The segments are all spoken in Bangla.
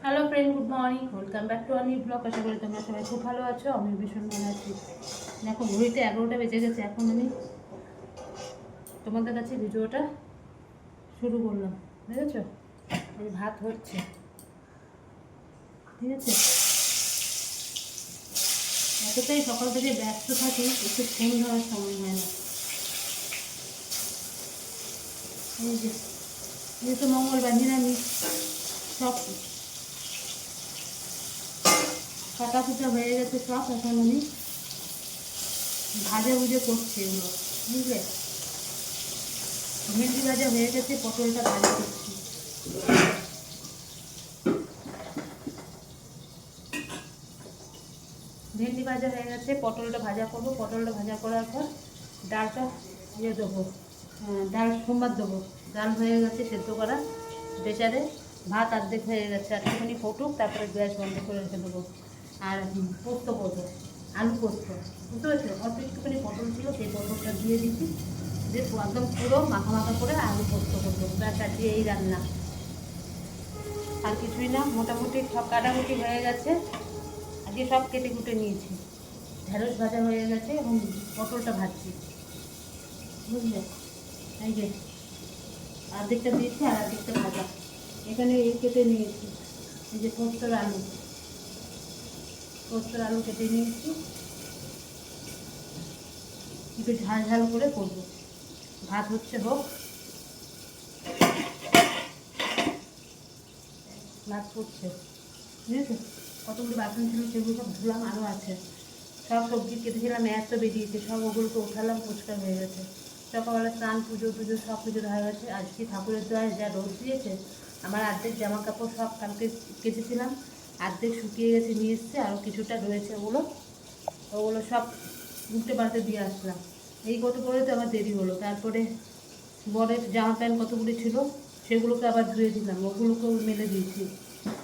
Hello friend, good morning, welcome back to আনি ব্লগ। আশা করি তোমরা সবাই খুব ভালো আছো। আমি ভীষণ ভালো আছি। দেখো ঘড়িতে 11টা বেজে গেছে। এখন আমি তোমাদের কাছে ভিডিওটা শুরু করলাম, বুঝেছো? এই ভাত হচ্ছে, ঠিক আছে? এতটাই সকাল থেকে ব্যস্ত থাকি, একটু ফোন ধরার সময় হয় না। এই যে যেহেতু মঙ্গলবার নিরামিষ, সব কাটা কুটা হয়ে গেছে সব। এখন আমি ভাজা ভুজে করছি এগুলো, বুঝলে? ভেন্ডি ভাজা হয়ে গেছে, পটলটা ভাজা করছি। ভেন্ডি ভাজা হয়ে গেছে, পটলটা ভাজা করবো। পটলটা ভাজা করার পর ডালটা দেবো, ডাল সোমবার দেবো। ডাল হয়ে গেছে সেদ্ধ করা, প্রেসারে ভাত অর্ধেক হয়ে গেছে। একটুখানি ফুটুক, তারপরে গ্যাস বন্ধ করে রেখে দেবো। আর পোস্ত করবো, আলু পোস্ত, বুঝতে পারছো? অল্প একটুখানি পটল ছিল, সেই পটলটা দিয়ে দিচ্ছি, দিয়ে একদম পুরো মাখা মাখা করে আলু পোস্ত করবো। ব্যাস, আর দিয়ে এই রান্না, আর কিছুই না। মোটামুটি সব কাটাকুটি হয়ে গেছে, আজকে সব কেটে কুটে নিয়েছি। ঢেঁড়স ভাজা হয়ে গেছে এবং পটলটা ভাজছি, বুঝলে? এই যে অর্ধেকটা দিয়েছি আর অর্ধেকটা ভাজা। এখানে এই কেটে নিয়েছি, এই যে পোস্তর আলু, পোস্তর আলু কেটে নিয়েছি। একটু ঝাল ঝাল করে করবো। ভাত হচ্ছে, হোক। ভাত করছে, বুঝেছো? কতগুলো বাসন ছিল সেগুলো সব ধুলাম, আরও আছে। সব সবজি কেটেছিলাম, এত বেরিয়েছে, সব ওগুলোকে উঠালাম, পরিষ্কার হয়ে গেছে। সকালবেলা স্নান, পুজো টুজো সব কিছু হয়ে গেছে। আজকে ঠাকুরের দোয়ায় যা রোদ দিয়েছে, আমার অর্ধেক জামা কাপড় সব কালকে কেটেছিলাম, অর্ধেক শুকিয়ে গেছে, নিয়ে এসছে। আরও কিছুটা রয়েছে, ওগুলো সব উল্টে পাল্টে দিয়ে আসলাম। এই কত করে তো আমার দেরি হলো। তারপরে বরের জামা প্যান্ট কতগুলি ছিল, সেগুলোকে আবার ধুয়ে দিলাম, ওগুলোকেও মেলে দিয়েছি।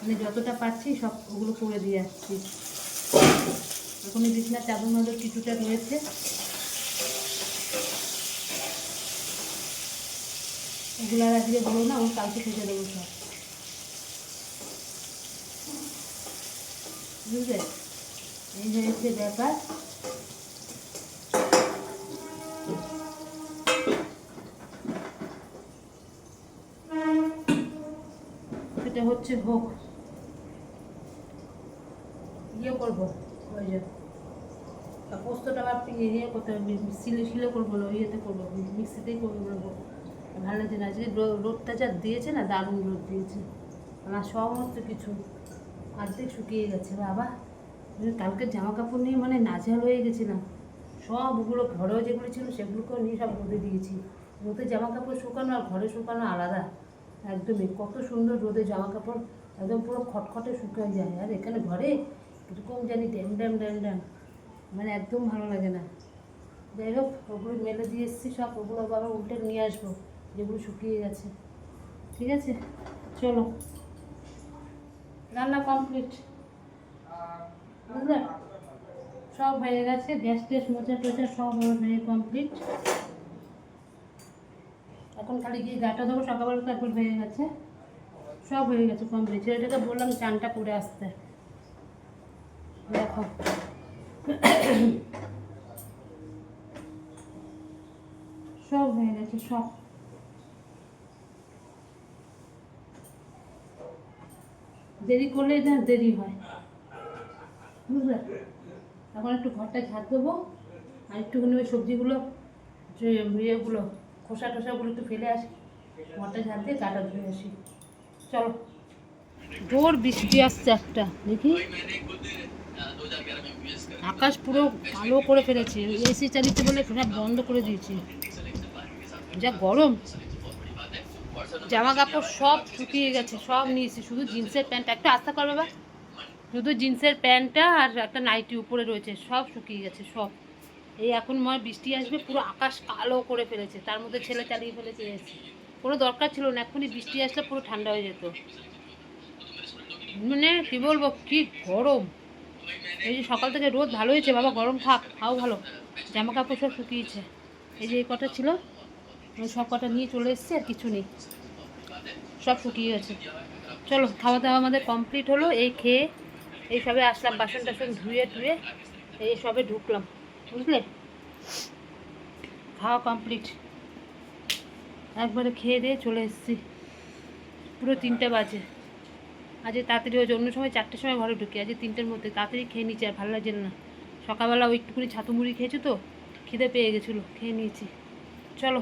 মানে যতটা পারছি সব ওগুলো করে দিয়ে আসছি। এখন এই বিছনার চাদর মাদর কিছুটা রয়েছে, ওগুলো আর আজকে হলো না, ওই কালকে থেকে দেবো সব, বুঝলে? এই হয়েছে ব্যাপার। এটা হচ্ছে, হোক। ইয়ে করবো, ওই যে পোস্তটা আবার ইয়ে করতে হবে, শিলে করবো না, ইয়েতে করবো, মিক্সিতেই করবো বলবো। ভালো লাগছে না আজকে, রোদটা যা দিয়েছে না, দারুণ রোদ দিয়েছে। আমার সমস্ত কিছু অর্ধেক শুকিয়ে গেছে বাবা। কালকে জামা কাপড় নিয়ে মানে নাজেহাল হয়ে গেছিলাম। সবগুলো ঘরেও যেগুলো ছিল সেগুলোকেও নিয়ে সব রোদে দিয়েছি। রোদে জামা কাপড় শুকানো আর ঘরে শুকানো আলাদা, একদমই। কত সুন্দর রোদে জামা কাপড় একদম পুরো খটখটে শুকিয়ে যায়, আর এখানে ঘরে এরকম জানি ড্যাম ড্যাম ড্যাম ড্যাম, মানে একদম ভালো লাগে না। যাই হোক, ওগুলো মেলে দিয়ে এসেছি সব, ওগুলো আবার উল্টে নিয়ে আসবো যেগুলো শুকিয়ে গেছে, ঠিক আছে? চলো, রান্না কমপ্লিট, বুঝলে? সব হয়ে গেছে, গ্যাস ট্যাস মোচা টোচা সব হয়ে কমপ্লিট। এখন খালি গিয়ে গাটা দেবো, সকালবেলা তারপর হয়ে গেছে, সব হয়ে গেছে কমপ্লিট। ছেলেটাকে বললাম চানটা করে আসতে, দেখো সব হয়ে গেছে সব। দেরি করলে না দেরি হয়, বুঝলে? এখন একটু ঘরটা ঝাড় দেবো, আর একটুখানি ওই সবজিগুলো, যে ইয়েগুলো, খোসা টোসাগুলো একটু ফেলে আসি, ঘরটা ঝাড় দিয়ে গাটা ধুয়ে আসি। চলো। জোর বৃষ্টি আসছে একটা, দেখি। আকাশ পুরো কালো করে ফেলেছে, এসি চালিতে বলে সব বন্ধ করে দিয়েছি। যা গরম, জামা কাপড় সব শুকিয়ে গেছে, সব নিয়েছি, শুধু জিন্সের প্যান্ট একটা, আস্তে করবে বা, শুধু জিন্সের প্যান্টটা আর একটা নাইটি উপরে রয়েছে, সব শুকিয়ে গেছে সব। এই এখন মনে বৃষ্টি আসবে, পুরো আকাশ কালো করে ফেলেছে, তার মধ্যে ছেলে চালিয়ে ফেলেছে এসি। কোনো দরকার ছিল না, এখনই বৃষ্টি আসলে পুরো ঠান্ডা হয়ে যেত। মানে কী বলবো, কী গরম। এই যে সকাল থেকে রোদ ভালো হয়েছে বাবা, গরম থাক, খাও ভালো। জামা কাপড় সব শুকিয়েছে, এই যে এই কটা ছিল, ওই সব কটা নিয়ে চলে এসছে, আর কিছু নেই। সব শুকিয়ে গেছে। চলো, খাওয়া দাওয়া আমাদের কমপ্লিট হলো। এই খেয়ে এই সবে আসলাম, বাসন টাসন ধুয়ে টুয়ে এই সবে ঢুকলাম, বুঝলে। খাওয়া কমপ্লিট, একবারে খেয়ে দিয়ে চলে এসেছি। পুরো 3টে বাজে। আজকে তাড়াতাড়ি হয়েছে, অন্য সময় 4টের সময় ঘরে ঢুকি, আজকে 3টের মধ্যে তাড়াতাড়ি খেয়ে নিচ্ছি। আর ভালো লাগছিল না, সকালবেলা ওই একটুখানি ছাতু মুড়ি খেয়েছি তো, খিদে পেয়ে গেছিলো, খেয়ে নিয়েছি। চলো,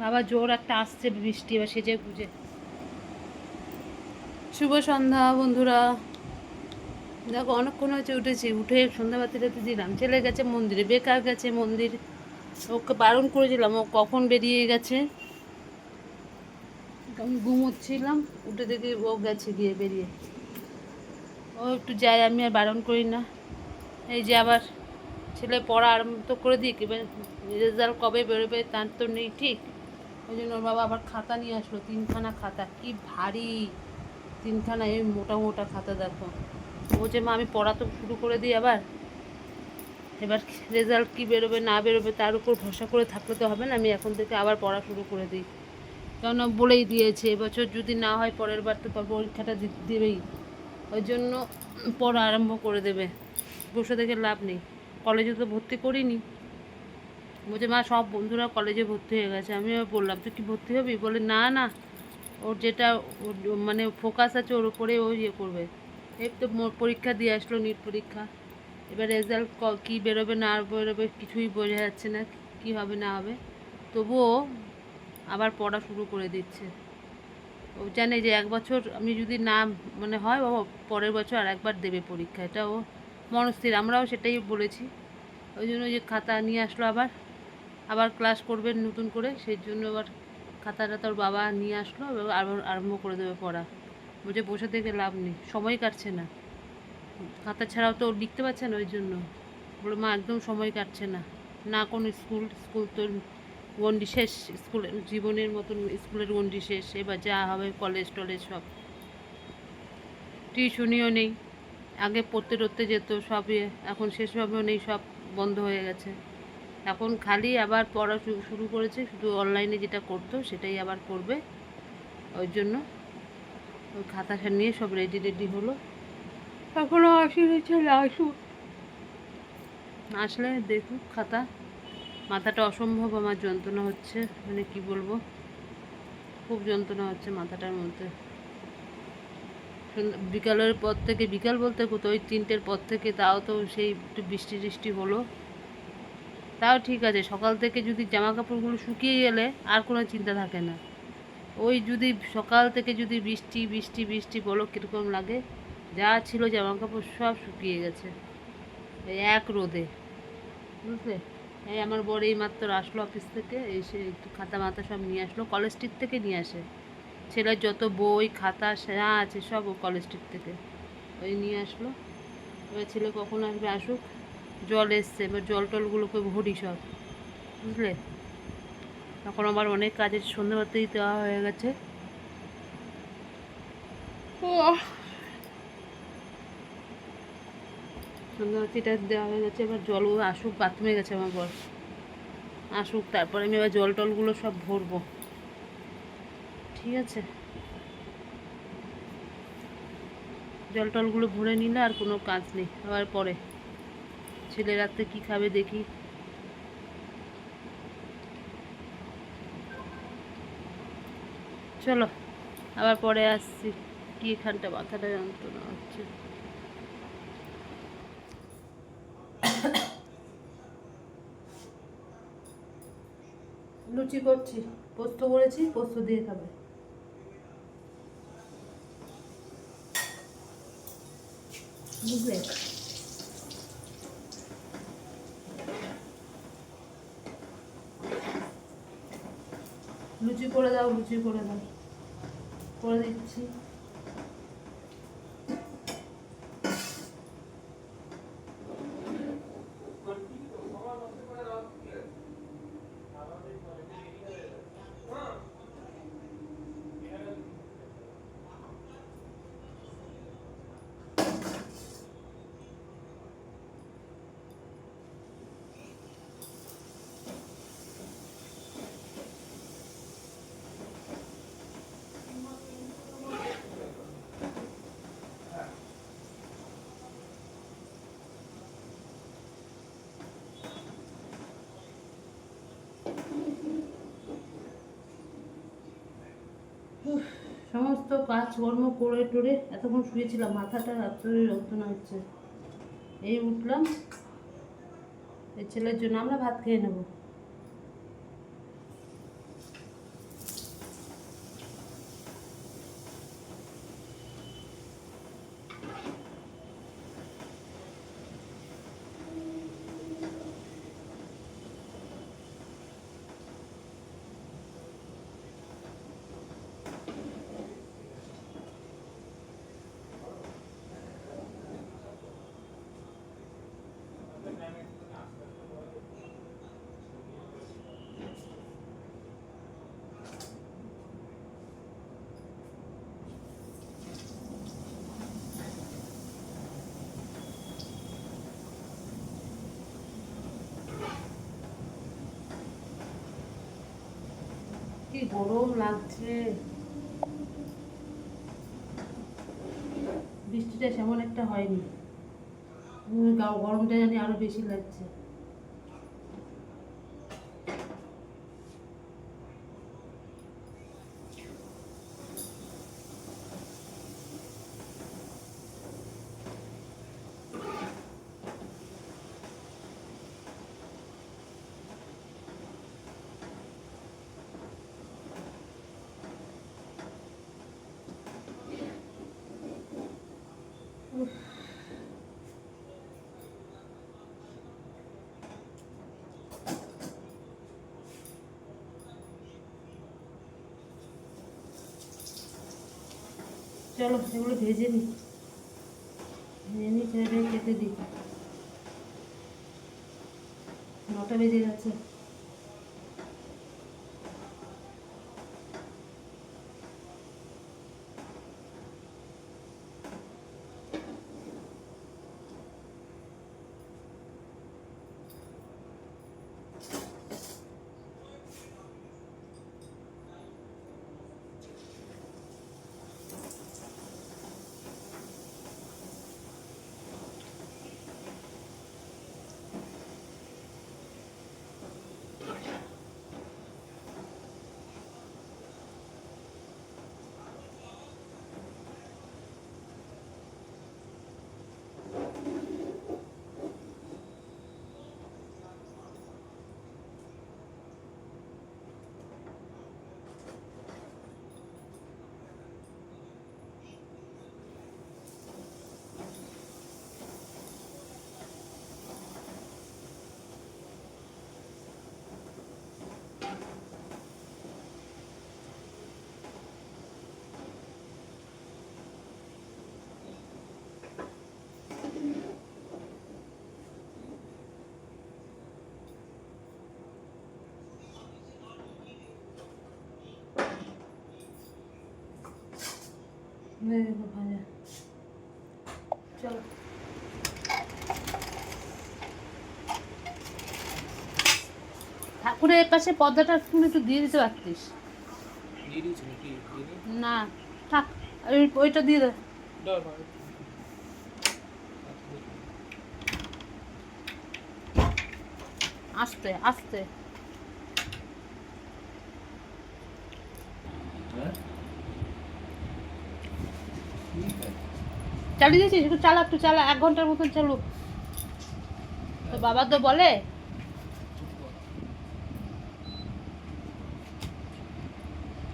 বাবা জোর একটা আসছে বৃষ্টি, এবার সেজে গুজে। শুভ সন্ধ্যা বন্ধুরা। দেখো অনেকক্ষণ হয়েছে উঠেছি, উঠে সন্ধ্যাবাতি টাতি দিলাম। ছেলে গেছে মন্দিরে, বেকার গেছে মন্দির, ওকে বারণ করেছিলাম, ও কখন বেরিয়ে গেছে। আমি ঘুমোচ্ছিলাম, উঠে দেখি ও গেছে গিয়ে বেরিয়ে। ও একটু যায়, আমি আর বারণ করি না। এই যে আবার ছেলে পড়া আরম্ভ তো করে দিই, এবার রেজাল্ট কবে বেরোবে তার তো নেই ঠিক। ওই জন্য ওর বাবা আবার খাতা নিয়ে আসলো, 3খানা খাতা, কি ভারী 3খানা, এই মোটা মোটা খাতা। দেখো বলছে মা আমি পড়া তো শুরু করে দিই আবার, এবার রেজাল্ট কি বেরোবে না বেরোবে তার উপর ভরসা করে থাকলে তো হবে না, আমি এখন থেকে আবার পড়া শুরু করে দিই। কেননা বলেই দিয়েছে এবছর যদি না হয় পরের বার তো পরীক্ষাটা দেবেই, ওই জন্য পড়া আরম্ভ করে দেবে, বসে থেকে লাভ নেই। কলেজে তো ভর্তি করিনি। বলছে মা সব বন্ধুরা কলেজে ভর্তি হয়ে গেছে। আমিও বললাম তুই কি ভর্তি হবি? বলে না না, ওর যেটা মানে ফোকাস আছে ওর উপরে ও ইয়ে করবে। এই তো পরীক্ষা দিয়ে আসলো, নিট পরীক্ষা, এবার রেজাল্ট কী বেরোবে না বেরোবে কিছুই বোঝা যাচ্ছে না, কী হবে না হবে। তবুও আবার পড়া শুরু করে দিচ্ছে। ও জানে যে 1 বছর আমি যদি না মানে হয় ও পরের বছর আর একবার দেবে পরীক্ষা, এটা ও মনস্থির। আমরাও সেটাই বলেছি। ওই জন্য যে খাতা নিয়ে আসলো, আবার আবার ক্লাস করবে নতুন করে, সেই জন্য আবার খাতাটা তোর বাবা নিয়ে আসলো, আবার আরম্ভ করে দেবে পড়া। বলছে বসে থেকে লাভ নেই, সময় কাটছে না, খাতা ছাড়াও তো লিখতে পারছে না, ওই জন্য বলে মা একদম সময় কাটছে না, না কোনো স্কুল স্কুল তোর গন্ডি শেষ, স্কুলের জীবনের মতন স্কুলের গন্ডি শেষ, এবার যা হবে কলেজ টলেজ সব। টিউশনিও নেই, আগে পড়তে টড়তে যেত সব, এখন সেসবও নেই, সব বন্ধ হয়ে গেছে। এখন খালি আবার পড়া শুরু করেছে, শুধু অনলাইনে যেটা করতো সেটাই আবার করবে। ওই জন্য ওই খাতা নিয়ে সব রেডি হলো। এখনও আসেনি ছেলে, আসুক, আসলে দেখুক খাতা। মাথাটা অসম্ভব আমার যন্ত্রণা হচ্ছে, মানে কি বলবো, খুব যন্ত্রণা হচ্ছে মাথাটার মধ্যে। বিকালের পর থেকে, বিকাল বলতে কত ওই 3টের পর থেকে, তাও তো সেই একটু বৃষ্টি টিষ্টি হলো, তাও ঠিক আছে। সকাল থেকে যদি জামা কাপড়গুলো শুকিয়ে গেলে আর কোনো চিন্তা থাকে না, ওই যদি সকাল থেকে যদি বৃষ্টি বৃষ্টি বৃষ্টি বলো কীরকম লাগে। যা ছিল জামা কাপড় সব শুকিয়ে গেছে এই এক রোদে, বুঝলে। এই আমার বর এই মাত্র আসলো অফিস থেকে, এসে একটু খাতা মাথা সব নিয়ে আসলো, কলেজ স্ট্রিট থেকে নিয়ে আসে। ছেলের যত বই খাতা যা আছে সব ও কলেজ স্ট্রিট থেকে ওই নিয়ে আসলো। এবার ছেলে কখন আসবে আসুক। জল এসছে, এবার জল টলগুলোকে ভরি সব, বুঝলে। তখন আবার অনেক কাজের সন্ধ্যাবাতেই দেওয়া হয়ে গেছে। সন্ধ্যাবাতিটা দেওয়া হয়ে গেছে, এবার জল আসুক, বাথরুমে গেছে আমার বর, আসুক তারপরে আমি এবার জল টলগুলো সব ভরবো, ঠিক আছে। জল টলগুলো ভরে নিলে আর কোনো কাজ নেই। আবার পরে ছেলে রাত্রে কী খাবে দেখি। চলো আবার পরে আসছি। কি এখানটা মাথাটা যন্ত্রণা হচ্ছে। লুচি করছি, পোস্ত করেছি, পোস্ত দিয়ে খাবে। বুঝলে, লুচি করে দাও, লুচি করে দাও, করে দিচ্ছি। সমস্ত কাজকর্ম করে টোরে এতক্ষণ শুয়েছিলাম, মাথাটা রাত্রে যন্ত্রণা হচ্ছে। এই উঠলাম, এই ছেলের জন্য আমরা ভাত খেয়ে নেব। কি গরম লাগছে, বৃষ্টিটা সেমন একটা হয়নি, গরমটা জানি আরো বেশি লাগছে। চলো এগুলো ভেজে নিই, ছেলেটাকে খেতে দিই, 9টা বেজে গেছে। ভাজা চলো, ঠাকুরের পাশে পর্দাটা একটু দিয়ে দিতে পারতিস। না থাক, ওইটা দিয়ে দে। আস্তে আস্তে চালিয়ে দিয়েছিস, একটু চালা, একটু চালা, 1 ঘন্টার মতন চালু। তো বাবা তো বলে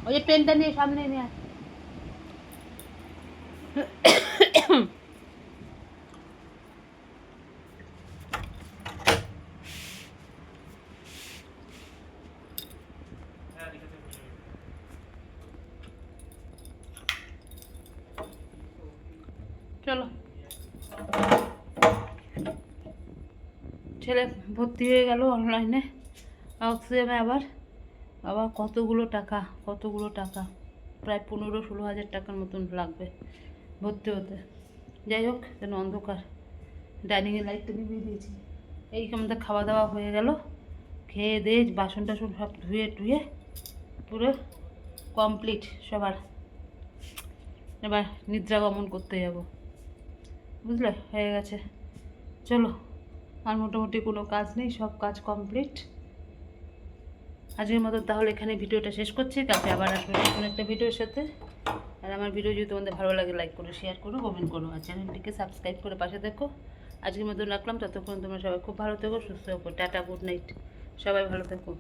ওই যে পেনটা নিয়ে সামনে নিয়ে আয়। চলো, ছেলে ভর্তি হয়ে গেল অনলাইনে অক্সিজেনে। আবার বাবা কতগুলো টাকা, কতগুলো টাকা, প্রায় 15-16 হাজার টাকার মতন লাগবে ভর্তি হতে। যাই হোক, যেন অন্ধকার, ডাইনিংয়ে লাইটটা নিভিয়ে দিয়েছি। এই আমাদের খাওয়া দাওয়া হয়ে গেল, খেয়ে দিয়ে বাসন টাসন সব ধুয়ে টুয়ে পুরো কমপ্লিট সবার। এবার নিদ্রা গমন করতে যাব, বুঝলে, হয়ে গেছে। চলো, আর মোটামুটি কোনো কাজ নেই, সব কাজ কমপ্লিট। আজকের মতো তাহলে এখানে ভিডিওটা শেষ করছি, কালকে আবার আসবো নতুন একটা ভিডিওর সাথে। আর আমার ভিডিও যদি তোমাদের ভালো লাগে লাইক করো, শেয়ার করো, কমেন্ট করো, আর চ্যানেলটিকে সাবস্ক্রাইব করে পাশে দেখো। আজকের মতো রাখলাম, ততক্ষণ তোমরা সবাই খুব ভালো থেকো, সুস্থ থেকো। টাটা, গুড নাইট, সবাই ভালো থেকো।